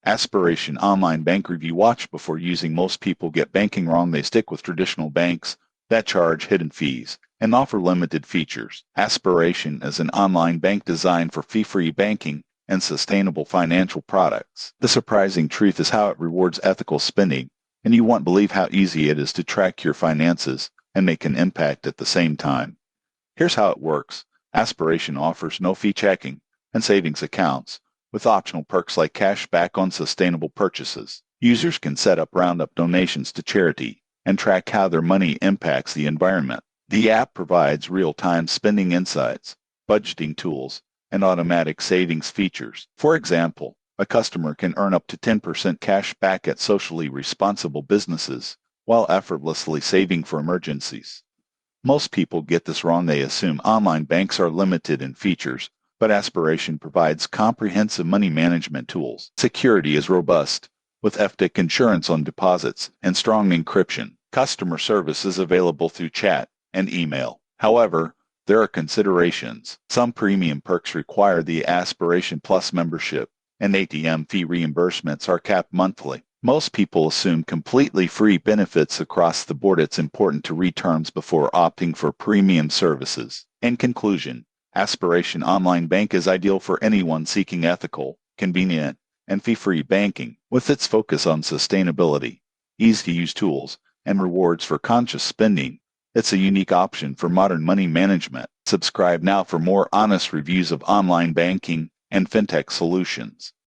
Aspiration Online Bank Review. Watch before using. Most people get banking wrong. They stick with traditional banks that charge hidden fees and offer limited features. Aspiration is an online bank designed for fee-free banking and sustainable financial products. The surprising truth is how it rewards ethical spending, and you won't believe how easy it is to track your finances and make an impact at the same time. Here's how it works. Aspiration offers no-fee checking and savings accounts with optional perks like cash back on sustainable purchases. Users can set up roundup donations to charity and track how their money impacts the environment. The app provides real-time spending insights, budgeting tools, and automatic savings features. For example, a customer can earn up to 10% cash back at socially responsible businesses while effortlessly saving for emergencies. Most people get this wrong. They assume online banks are limited in features, but Aspiration provides comprehensive money management tools. Security is robust, with FDIC insurance on deposits and strong encryption. Customer service is available through chat and email. However, there are considerations. Some premium perks require the Aspiration Plus membership, and ATM fee reimbursements are capped monthly. Most people assume completely free benefits across the board. It's important to read terms before opting for premium services. In conclusion, Aspiration Online Bank is ideal for anyone seeking ethical, convenient, and fee-free banking. With its focus on sustainability, easy-to-use tools, and rewards for conscious spending, it's a unique option for modern money management. Subscribe now for more honest reviews of online banking and fintech solutions.